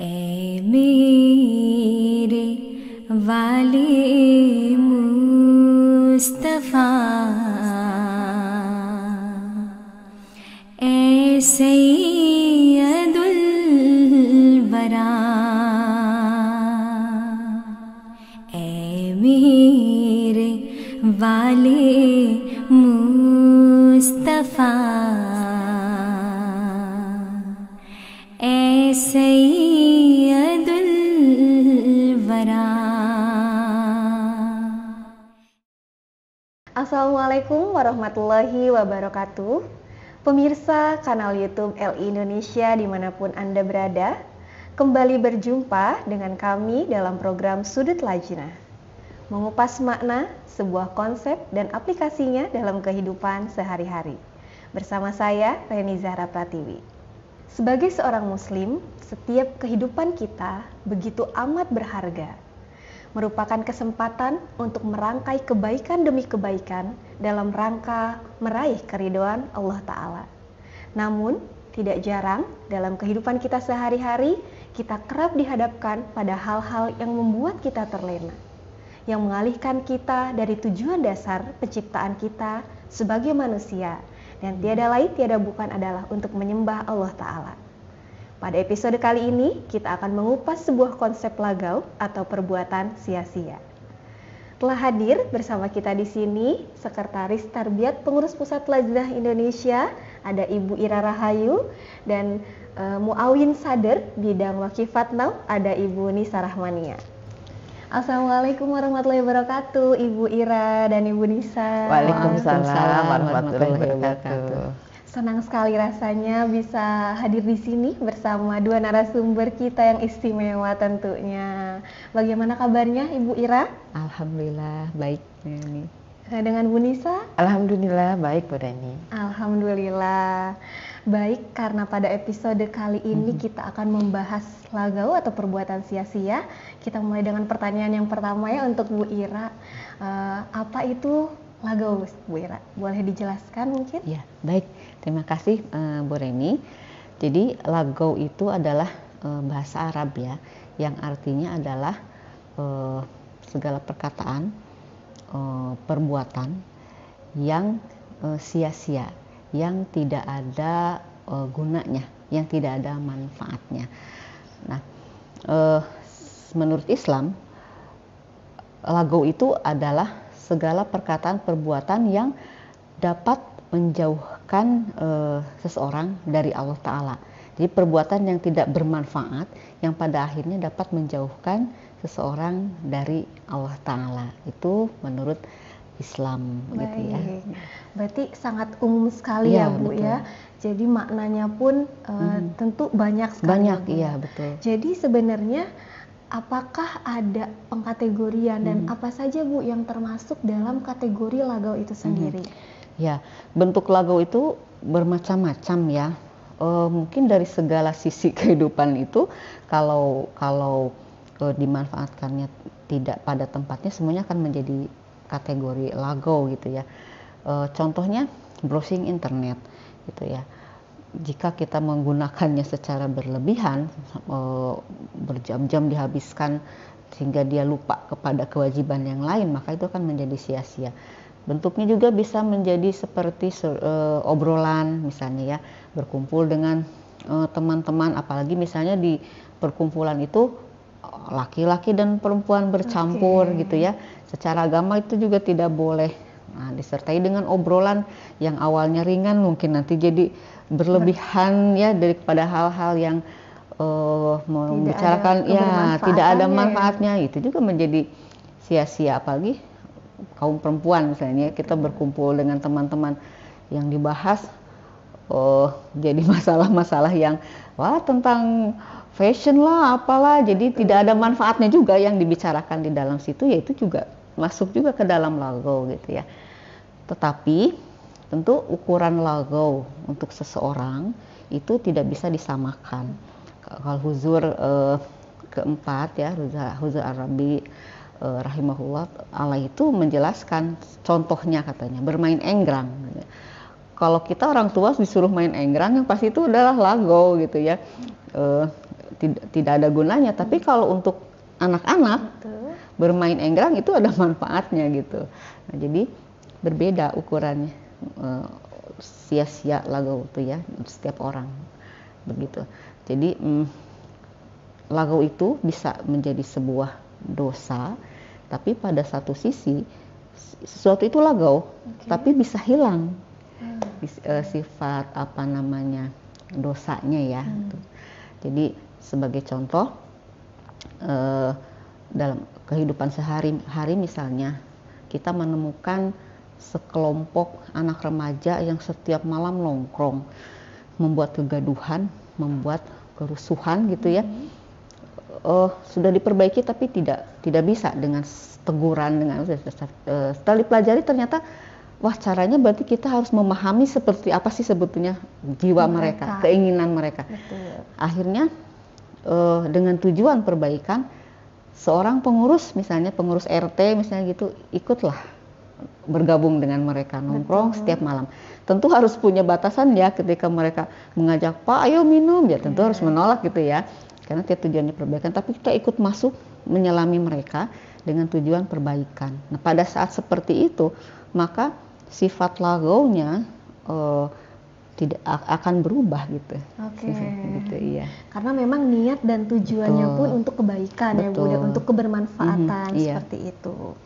ए मेरे वाले मुस्तफा ए सैयदुल वरा ए मेरे वाले मुस्तफा ए सैयदुल वरा. Assalamualaikum warahmatullahi wabarakatuh. Pemirsa kanal YouTube LI Indonesia dimanapun Anda berada, kembali berjumpa dengan kami dalam program Sudut Lajnah, mengupas makna sebuah konsep dan aplikasinya dalam kehidupan sehari-hari. Bersama saya, Reni Zahra Pratiwi. Sebagai seorang muslim, setiap kehidupan kita begitu amat berharga, merupakan kesempatan untuk merangkai kebaikan demi kebaikan dalam rangka meraih keridhaan Allah Ta'ala. Namun, tidak jarang dalam kehidupan kita sehari-hari, kita kerap dihadapkan pada hal-hal yang membuat kita terlena, yang mengalihkan kita dari tujuan dasar penciptaan kita sebagai manusia, dan tiada lain tiada bukan adalah untuk menyembah Allah Ta'ala. Pada episode kali ini, kita akan mengupas sebuah konsep lagau atau perbuatan sia-sia. Telah hadir bersama kita di sini Sekretaris Tarbiyat Pengurus Pusat Lajnah Indonesia, ada Ibu Ira Rahayu, dan Muawin Sadr bidang Wakifat Now, ada Ibu Nisa Rahmania. Assalamualaikum warahmatullahi wabarakatuh, Ibu Ira dan Ibu Nisa. Waalaikumsalam warahmatullahi wabarakatuh. Senang sekali rasanya bisa hadir di sini bersama dua narasumber kita yang istimewa tentunya. Bagaimana kabarnya Ibu Ira? Alhamdulillah baik Reni. Dengan Bu Nisa? Alhamdulillah baik Bu Reni. Alhamdulillah baik, karena pada episode kali ini kita akan membahas lagau atau perbuatan sia-sia. Kita mulai dengan pertanyaan yang pertama ya untuk Bu Ira. Apa itu lagau, Bu Ira? Boleh dijelaskan mungkin? Ya, baik. Terima kasih Bu Reni. Jadi lagau itu adalah bahasa Arab ya, yang artinya adalah segala perkataan, perbuatan yang sia-sia, yang tidak ada gunanya, yang tidak ada manfaatnya. Nah, menurut Islam, lagau itu adalah segala perkataan perbuatan yang dapat menjauhkan seseorang dari Allah Ta'ala. Jadi perbuatan yang tidak bermanfaat yang pada akhirnya dapat menjauhkan seseorang dari Allah Ta'ala. Itu menurut Islam. Baik. Gitu ya. Berarti sangat umum sekali ya Bu, betul. ya. Jadi maknanya pun tentu banyak sekali. Banyak, Bu, iya betul. Jadi sebenarnya apakah ada pengkategorian dan apa saja Bu yang termasuk dalam kategori lagau itu sendiri? Ya, bentuk lagau itu bermacam-macam ya. Mungkin dari segala sisi kehidupan itu, kalau dimanfaatkannya tidak pada tempatnya, semuanya akan menjadi kategori lagau gitu ya. Contohnya browsing internet gitu ya. Jika kita menggunakannya secara berlebihan, berjam-jam dihabiskan sehingga dia lupa kepada kewajiban yang lain, maka itu akan menjadi sia-sia. Bentuknya juga bisa menjadi seperti obrolan misalnya ya, berkumpul dengan teman-teman, apalagi misalnya di perkumpulan itu laki-laki dan perempuan bercampur gitu ya. Secara agama itu juga tidak boleh. Nah, disertai dengan obrolan yang awalnya ringan mungkin nanti jadi berlebihan ya, daripada hal-hal yang membicarakan tidak ada manfaatnya, itu juga menjadi sia-sia. Apalagi kaum perempuan misalnya, kita berkumpul dengan teman-teman yang dibahas jadi masalah-masalah yang tentang fashion lah apalah, jadi tidak ada manfaatnya juga yang dibicarakan di dalam situ, ya itu juga masuk juga ke dalam lagau gitu ya. Tetapi tentu ukuran lagau untuk seseorang itu tidak bisa disamakan. Kalau huzur keempat ya, huzur Arabi rahimahullah Allah itu menjelaskan contohnya, katanya bermain enggrang. Kalau kita orang tua disuruh main enggrang, yang pasti itu adalah lagau gitu ya. tidak ada gunanya. Tapi kalau untuk anak-anak bermain enggrang itu ada manfaatnya gitu. Nah, jadi berbeda ukurannya, sia-sia lagau itu ya setiap orang begitu. Jadi lagau itu bisa menjadi sebuah dosa, tapi pada satu sisi sesuatu itu lagau, tapi bisa hilang sifat apa namanya dosanya ya. Jadi sebagai contoh dalam kehidupan sehari-hari misalnya kita menemukan sekelompok anak remaja yang setiap malam nongkrong, membuat kegaduhan, membuat kerusuhan gitu ya. Sudah diperbaiki tapi tidak bisa dengan teguran, dengan setelah dipelajari ternyata wah caranya berarti kita harus memahami seperti apa sih sebetulnya jiwa mereka, keinginan mereka. Betul. Akhirnya dengan tujuan perbaikan, seorang pengurus misalnya pengurus RT misalnya gitu ikutlah bergabung dengan mereka nongkrong setiap malam. Tentu harus punya batasan ya, ketika mereka mengajak Pak ayo minum ya tentu harus menolak gitu ya, karena tujuannya perbaikan. Tapi kita ikut masuk menyelami mereka dengan tujuan perbaikan. Nah pada saat seperti itu maka sifat lagaunya tidak akan berubah gitu. Gitu, iya. Karena memang niat dan tujuannya pun untuk kebaikan ya Bu, untuk kebermanfaatan seperti itu.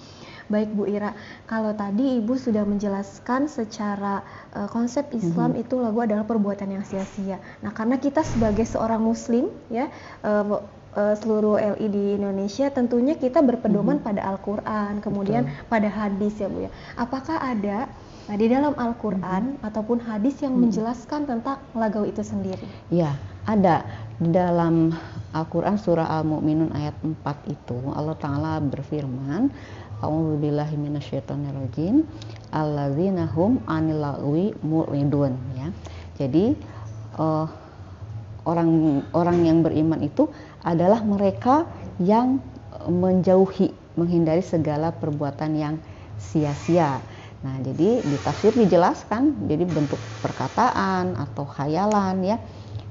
Baik Bu Ira, kalau tadi Ibu sudah menjelaskan secara konsep Islam itu lagu adalah perbuatan yang sia-sia. Nah karena kita sebagai seorang Muslim ya, seluruh LI di Indonesia tentunya kita berpedoman pada Al-Quran, kemudian pada hadis ya Bu ya. Apakah ada di dalam Al-Quran ataupun hadis yang menjelaskan tentang lagau itu sendiri? Ya, ada. Di dalam Al-Quran surah Al-Mu'minun ayat 4 itu Allah Ta'ala berfirman, A'udzubillahi minasyaitonirrajim, alladzina hum 'anil lagwi mu'ridun ya. Jadi orang yang beriman itu adalah mereka yang menghindari segala perbuatan yang sia-sia. Nah, jadi di tafsir dijelaskan, jadi bentuk perkataan atau khayalan ya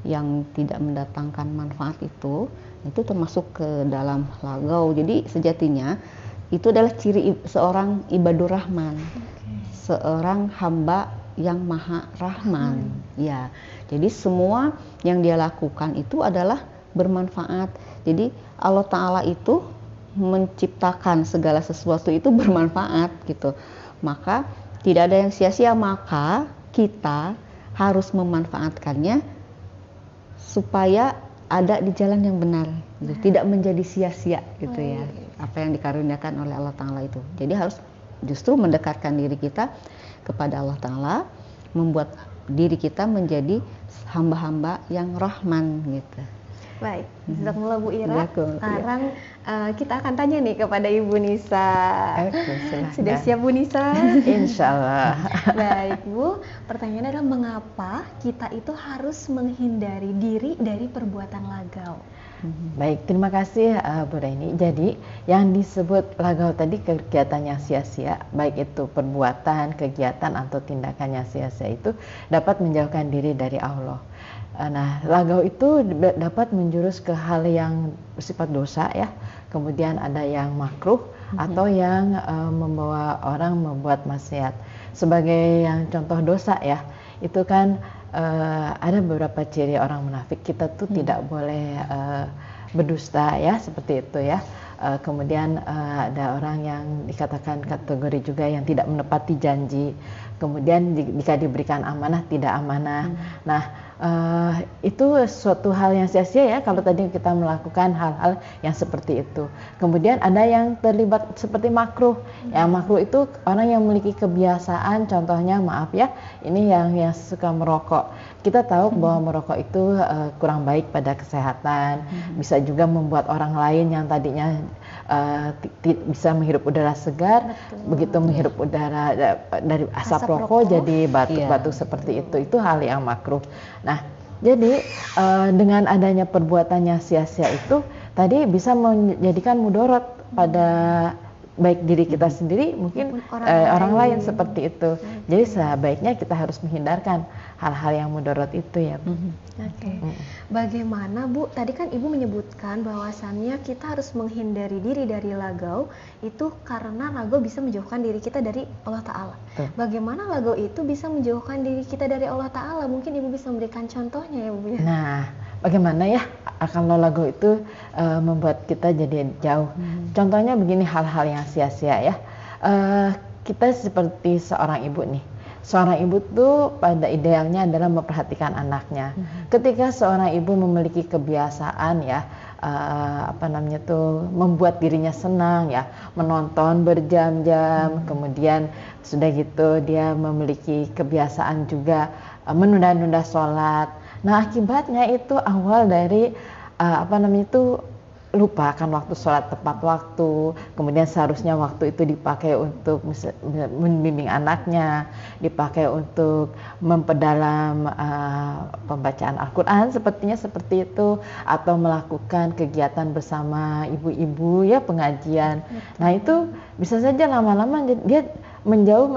yang tidak mendatangkan manfaat itu termasuk ke dalam lagau. Jadi sejatinya itu adalah ciri seorang ibadur rahman, seorang hamba yang maha rahman. Ya, jadi semua yang dia lakukan itu adalah bermanfaat. Jadi Allah Ta'ala itu menciptakan segala sesuatu itu bermanfaat gitu. Maka tidak ada yang sia-sia, maka kita harus memanfaatkannya supaya ada di jalan yang benar gitu. Tidak menjadi sia-sia gitu ya apa yang dikaruniakan oleh Allah Ta'ala itu. Jadi harus justru mendekatkan diri kita kepada Allah Ta'ala, membuat diri kita menjadi hamba-hamba yang rahman gitu. Baik, jazakumullah Bu Ira. Sekarang kita akan tanya nih kepada Ibu Nisa. Sudah siap Bu Nisa? Insya Allah. Baik Bu, pertanyaannya adalah mengapa kita itu harus menghindari diri dari perbuatan lagau? Baik, terima kasih Bu Raini. Jadi yang disebut lagau tadi kegiatan yang sia-sia, baik itu perbuatan, kegiatan atau tindakan yang sia-sia itu dapat menjauhkan diri dari Allah. Nah, lagau itu dapat menjurus ke hal yang bersifat dosa ya. Kemudian ada yang makruh atau yang membawa orang membuat maksiat. Sebagai yang contoh dosa ya, itu kan ada beberapa ciri orang munafik. Kita tuh tidak boleh berdusta ya, seperti itu ya. Kemudian ada orang yang dikatakan kategori juga yang tidak menepati janji. Kemudian jika diberikan amanah tidak amanah. Nah, itu suatu hal yang sia-sia ya kalau tadi kita melakukan hal-hal yang seperti itu. Kemudian ada yang terlibat seperti makruh. Yang makruh itu orang yang memiliki kebiasaan, contohnya maaf ya, ini yang suka merokok. Kita tahu bahwa merokok itu kurang baik pada kesehatan, bisa juga membuat orang lain yang tadinya bisa menghirup udara segar, begitu menghirup udara dari asap rokok jadi batuk-batuk seperti itu hal yang makruh. Nah, jadi dengan adanya perbuatannya sia-sia itu tadi bisa menjadikan mudorot pada baik diri kita sendiri mungkin Maupun orang lain seperti itu. Jadi sebaiknya kita harus menghindarkan hal-hal yang mudarat itu ya Bu. Oke. Bagaimana Bu? Tadi kan Ibu menyebutkan bahwasannya kita harus menghindari diri dari lagau itu karena lagau bisa menjauhkan diri kita dari Allah Ta'ala. Betul. Bagaimana lagau itu bisa menjauhkan diri kita dari Allah Ta'ala? Mungkin Ibu bisa memberikan contohnya ya Bu ya. Nah, bagaimana ya kalau lagau itu membuat kita jadi jauh. Contohnya begini, hal-hal yang sia-sia ya. Kita seperti seorang ibu nih. Seorang ibu tuh pada idealnya adalah memperhatikan anaknya. Ketika seorang ibu memiliki kebiasaan ya, membuat dirinya senang ya, menonton berjam-jam, kemudian sudah gitu dia memiliki kebiasaan juga menunda-nunda sholat. Nah, akibatnya itu awal dari lupa akan waktu sholat tepat waktu, kemudian seharusnya waktu itu dipakai untuk membimbing anaknya, dipakai untuk memperdalam pembacaan Al-Quran sepertinya seperti itu, atau melakukan kegiatan bersama ibu-ibu ya, pengajian. Nah itu bisa saja lama-lama dia menjauh,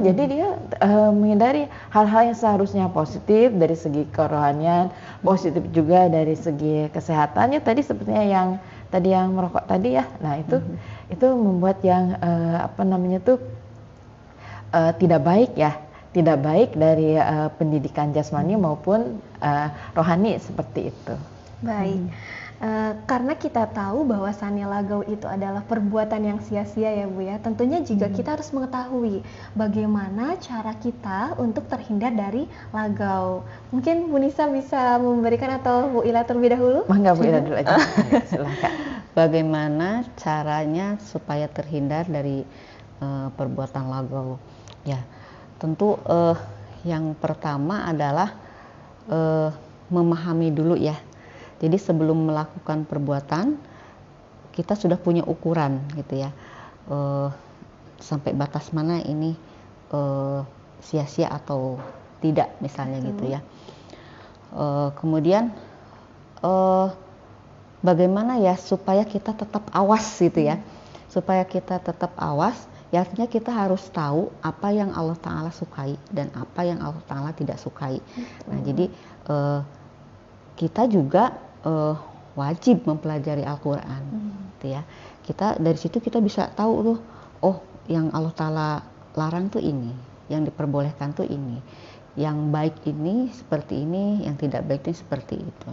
jadi dia menghindari hal-hal yang seharusnya positif dari segi kerohanian, positif juga dari segi kesehatannya. Tadi sepertinya yang merokok tadi ya. Nah itu membuat yang tidak baik ya, tidak baik dari pendidikan jasmani maupun rohani seperti itu. Baik. Karena kita tahu bahwasannya lagau itu adalah perbuatan yang sia-sia ya Bu ya. Tentunya juga kita harus mengetahui bagaimana cara kita untuk terhindar dari lagau. Mungkin Bu Nisa bisa memberikan atau Bu Ila terlebih dahulu? Mangga Bu Ila dulu aja. Silakan. Bagaimana caranya supaya terhindar dari perbuatan lagau? Ya, tentu yang pertama adalah memahami dulu ya. Jadi sebelum melakukan perbuatan kita sudah punya ukuran gitu ya, sampai batas mana ini sia-sia atau tidak misalnya gitu ya. Kemudian bagaimana ya supaya kita tetap awas gitu ya, supaya kita tetap awas. Ya artinya kita harus tahu apa yang Allah Ta'ala sukai dan apa yang Allah Ta'ala tidak sukai. Nah jadi kita juga wajib mempelajari Al-Quran, gitu ya. Kita dari situ kita bisa tahu tuh, oh yang Allah Ta'ala larang tuh ini, yang diperbolehkan tuh ini, yang baik ini seperti ini, yang tidak baik ini seperti itu.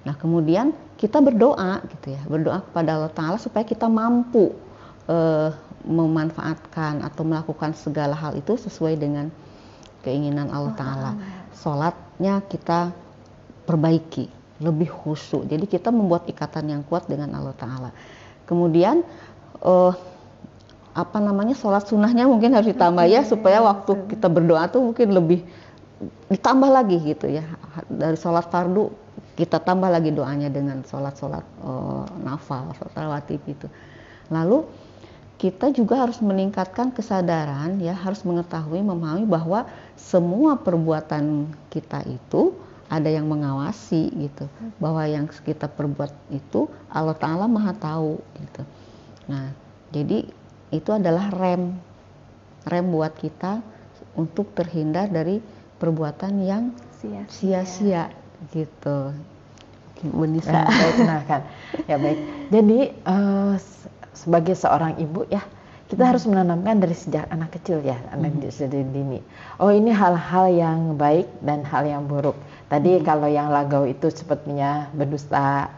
Nah kemudian kita berdoa gitu ya, berdoa kepada Allah Ta'ala supaya kita mampu memanfaatkan atau melakukan segala hal itu sesuai dengan keinginan Allah Ta'ala. Sholatnya kita perbaiki, lebih khusyuk. Jadi kita membuat ikatan yang kuat dengan Allah Ta'ala. Kemudian sholat sunnahnya mungkin harus ditambah ya, supaya waktu kita berdoa tuh mungkin lebih ditambah lagi gitu ya. Dari sholat fardu kita tambah lagi doanya dengan sholat nafal, sholat rawatib itu. Lalu kita juga harus meningkatkan kesadaran ya, harus mengetahui, memahami bahwa semua perbuatan kita itu ada yang mengawasi gitu, bahwa yang kita perbuat itu Allah Ta'ala Maha tahu gitu. Nah jadi itu adalah rem buat kita untuk terhindar dari perbuatan yang sia-sia gitu. Bu Nisa. Ya baik. Jadi sebagai seorang ibu ya, kita harus menanamkan dari sejak anak kecil ya, anak dari dini. Oh ini hal-hal yang baik dan hal yang buruk. Tadi kalau yang lagau itu sepertinya berdusta,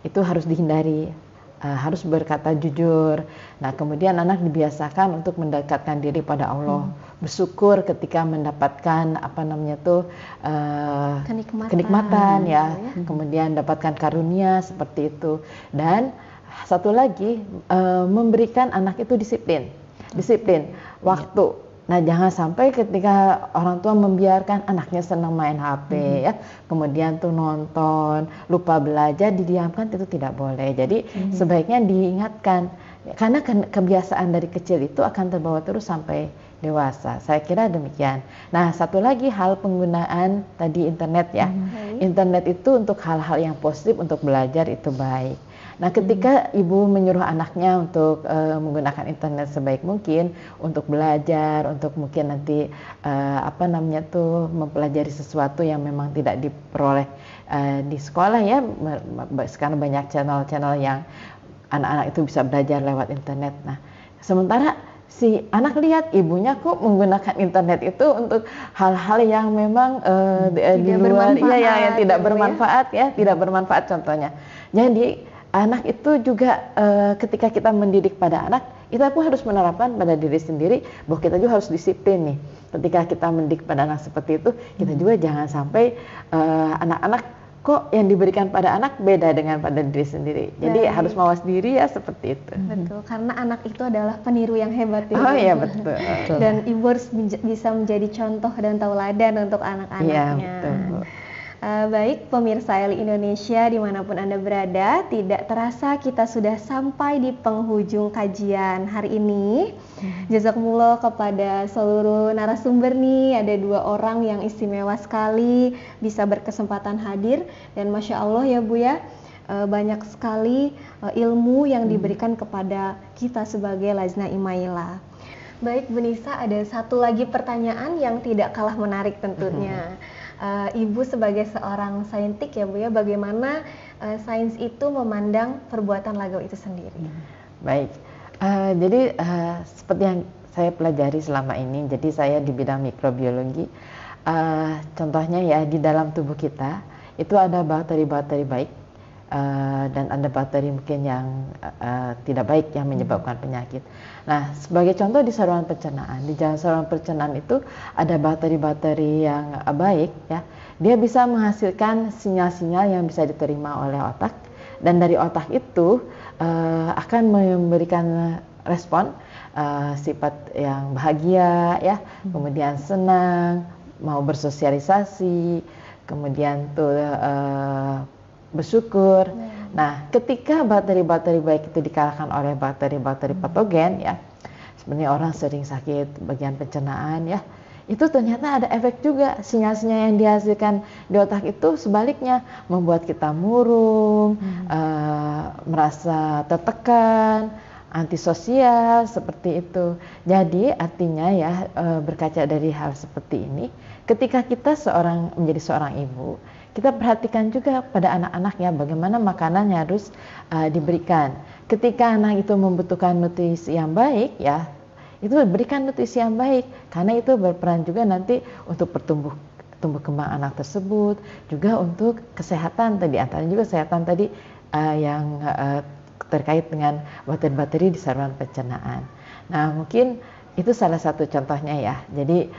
itu harus dihindari, harus berkata jujur. Nah kemudian anak dibiasakan untuk mendekatkan diri pada Allah, bersyukur ketika mendapatkan kenikmatan ya, kemudian dapatkan karunia seperti itu. Dan satu lagi, memberikan anak itu disiplin waktu. Nah jangan sampai ketika orang tua membiarkan anaknya senang main HP ya, kemudian tuh nonton, lupa belajar, didiamkan, itu tidak boleh. Jadi sebaiknya diingatkan, karena kebiasaan dari kecil itu akan terbawa terus sampai dewasa. Saya kira demikian. Nah satu lagi hal penggunaan tadi internet ya, internet itu untuk hal-hal yang positif, untuk belajar itu baik. Nah, ketika ibu menyuruh anaknya untuk menggunakan internet sebaik mungkin untuk belajar, untuk mungkin nanti mempelajari sesuatu yang memang tidak diperoleh di sekolah ya. Sekarang banyak channel-channel yang anak-anak itu bisa belajar lewat internet. Nah, sementara si anak lihat ibunya kok menggunakan internet itu untuk hal-hal yang memang di luar yang tidak bermanfaat ya, tidak bermanfaat contohnya. Jadi anak itu juga ketika kita mendidik pada anak, kita pun harus menerapkan pada diri sendiri bahwa kita juga harus disiplin nih. Ketika kita mendidik pada anak seperti itu, kita juga jangan sampai anak-anak kok yang diberikan pada anak beda dengan pada diri sendiri. Jadi harus mawas diri ya seperti itu. Betul, karena anak itu adalah peniru yang hebat ya. Oh iya betul. Dan ibu harus bisa menjadi contoh dan tauladan untuk anak-anaknya. Iya betul. Baik pemirsa LI Indonesia dimanapun Anda berada, tidak terasa kita sudah sampai di penghujung kajian hari ini. Jazakumullah kepada seluruh narasumber nih, ada 2 orang yang istimewa sekali bisa berkesempatan hadir, dan Masya Allah ya Bu ya, banyak sekali ilmu yang diberikan kepada kita sebagai Lajnah Imaillah. Baik Bu Nisa, ada satu lagi pertanyaan yang tidak kalah menarik tentunya. Ibu sebagai seorang saintik ya Bu ya, bagaimana sains itu memandang perbuatan lagau itu sendiri? Baik, jadi seperti yang saya pelajari selama ini, jadi saya di bidang mikrobiologi, contohnya ya di dalam tubuh kita itu ada bakteri-bakteri baik dan ada bakteri mungkin yang tidak baik yang menyebabkan penyakit. Nah, sebagai contoh di saluran pencernaan, di jalan saluran pencernaan itu ada bakteri-bakteri yang baik ya. Dia bisa menghasilkan sinyal-sinyal yang bisa diterima oleh otak, dan dari otak itu akan memberikan respon sifat yang bahagia ya, kemudian senang, mau bersosialisasi, kemudian bersyukur. Nah, ketika bakteri-bakteri baik itu dikalahkan oleh bakteri-bakteri patogen ya, sebenarnya orang sering sakit bagian pencernaan ya, itu ternyata ada efek juga. Sinyal-sinyal yang dihasilkan di otak itu sebaliknya membuat kita murung, merasa tertekan, antisosial seperti itu. Jadi artinya ya, berkaca dari hal seperti ini, ketika kita menjadi seorang ibu, kita perhatikan juga pada anak-anak ya, bagaimana makanan yang harus diberikan. Ketika anak itu membutuhkan nutrisi yang baik ya, itu berikan nutrisi yang baik, karena itu berperan juga nanti untuk tumbuh kembang anak tersebut, juga untuk kesehatan tadi, antaranya juga kesehatan tadi yang terkait dengan bakteri-bakteri di saluran pencernaan. Nah, mungkin itu salah satu contohnya ya. Jadi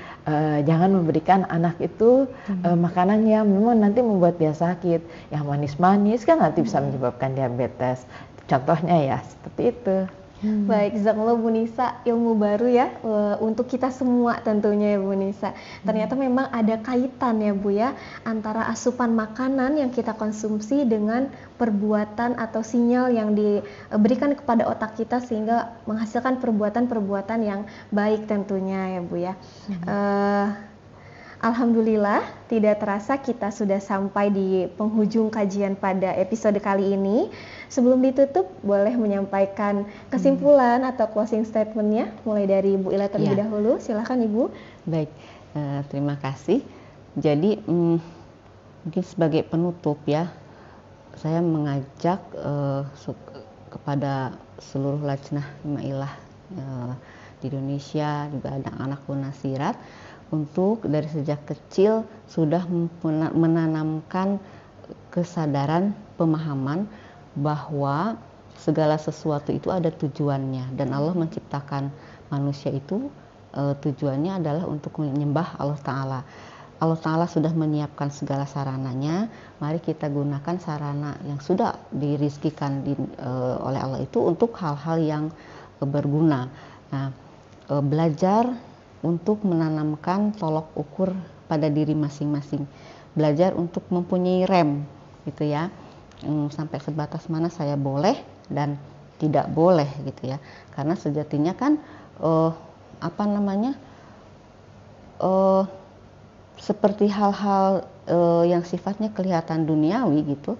jangan memberikan anak itu makanan yang memang nanti membuat dia sakit. Yang manis-manis kan nanti bisa menyebabkan diabetes. Contohnya ya seperti itu. Baik, jazakallah Bu Nisa, ilmu baru ya untuk kita semua tentunya ya Bu Nisa. Ternyata memang ada kaitan ya Bu ya antara asupan makanan yang kita konsumsi dengan perbuatan atau sinyal yang diberikan kepada otak kita sehingga menghasilkan perbuatan-perbuatan yang baik tentunya ya Bu ya. Alhamdulillah, tidak terasa kita sudah sampai di penghujung kajian pada episode kali ini. Sebelum ditutup, boleh menyampaikan kesimpulan atau closing statement-nya, mulai dari Ibu Ila terlebih dahulu. Silakan Ibu. Baik, terima kasih. Jadi mungkin sebagai penutup ya, saya mengajak kepada seluruh Lajnah Imaillah di Indonesia, juga anak-anak Munasirat, untuk dari sejak kecil sudah menanamkan kesadaran, pemahaman bahwa segala sesuatu itu ada tujuannya, dan Allah menciptakan manusia itu tujuannya adalah untuk menyembah Allah Ta'ala. Allah Ta'ala sudah menyiapkan segala sarananya, mari kita gunakan sarana yang sudah dirizkikan oleh Allah itu untuk hal-hal yang berguna. Nah, belajar untuk menanamkan tolok ukur pada diri masing-masing, belajar untuk mempunyai rem gitu ya, sampai sebatas mana saya boleh dan tidak boleh gitu ya, karena sejatinya kan seperti hal-hal yang sifatnya kelihatan duniawi gitu,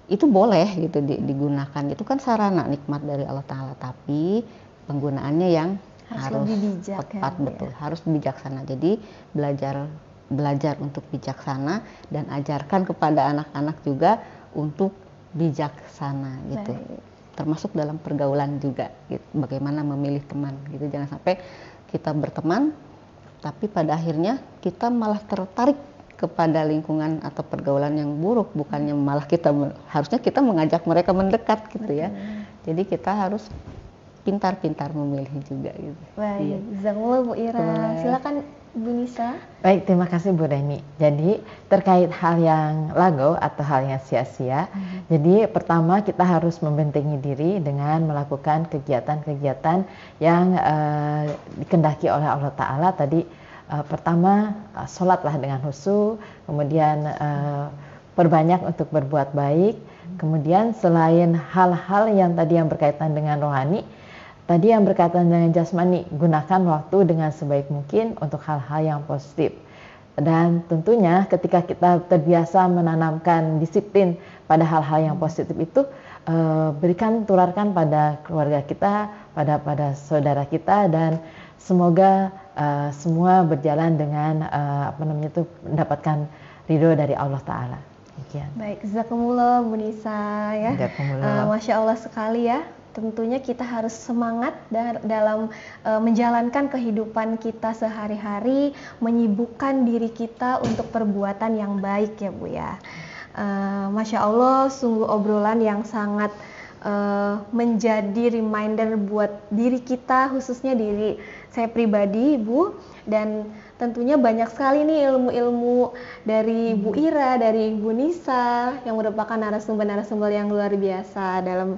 itu boleh gitu digunakan. Itu kan sarana nikmat dari Allah Ta'ala, tapi penggunaannya yang harus lebih bijak, tepat, ya, Bu, betul, harus bijaksana. Jadi belajar untuk bijaksana dan ajarkan kepada anak-anak juga untuk bijaksana gitu. Baik. Termasuk dalam pergaulan juga gitu. Bagaimana memilih teman gitu. Jangan sampai kita berteman tapi pada akhirnya kita malah tertarik kepada lingkungan atau pergaulan yang buruk, bukannya malah harusnya kita mengajak mereka mendekat gitu ya. Jadi kita harus pintar-pintar memilih juga gitu. Baik, jazakumullah Bu Ira. Silakan Bu Nisa. Baik, terima kasih Bu Reni. Jadi terkait hal yang lago atau hal yang sia-sia, jadi pertama kita harus membentengi diri dengan melakukan kegiatan-kegiatan yang dikehendaki oleh Allah Ta'ala. Tadi pertama sholatlah dengan khusyuk, kemudian perbanyak untuk berbuat baik, kemudian selain hal-hal yang tadi yang berkaitan dengan rohani, tadi yang berkaitan dengan jasmani, gunakan waktu dengan sebaik mungkin untuk hal-hal yang positif. Dan tentunya ketika kita terbiasa menanamkan disiplin pada hal-hal yang positif itu, tularkan pada keluarga kita, pada saudara kita, dan semoga semua berjalan dengan mendapatkan ridho dari Allah Ta'ala. Demikian. Baik, jazakumullah Bu Nisa ya. Masya Allah sekali ya. Tentunya kita harus semangat dalam menjalankan kehidupan kita sehari-hari, menyibukkan diri kita untuk perbuatan yang baik ya Bu ya. Masya Allah, sungguh obrolan yang sangat menjadi reminder buat diri kita, khususnya diri saya pribadi Bu, dan tentunya banyak sekali nih ilmu-ilmu dari Bu Ira, dari Bu Nisa yang merupakan narasumber-narasumber yang luar biasa dalam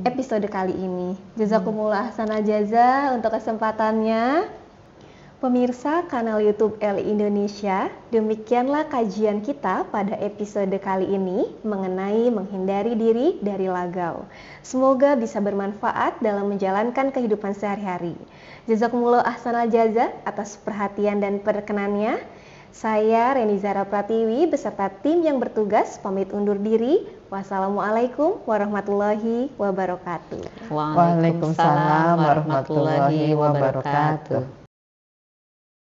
episode kali ini. Jazakumullah ahsanal jaza untuk kesempatannya. Pemirsa kanal YouTube LI Indonesia, demikianlah kajian kita pada episode kali ini mengenai menghindari diri dari lagau. Semoga bisa bermanfaat dalam menjalankan kehidupan sehari-hari. Jazakumullah ahsanal jaza atas perhatian dan perkenannya. Saya Reni Zara Pratiwi beserta tim yang bertugas pamit undur diri. Wassalamualaikum warahmatullahi wabarakatuh. Waalaikumsalam warahmatullahi wabarakatuh.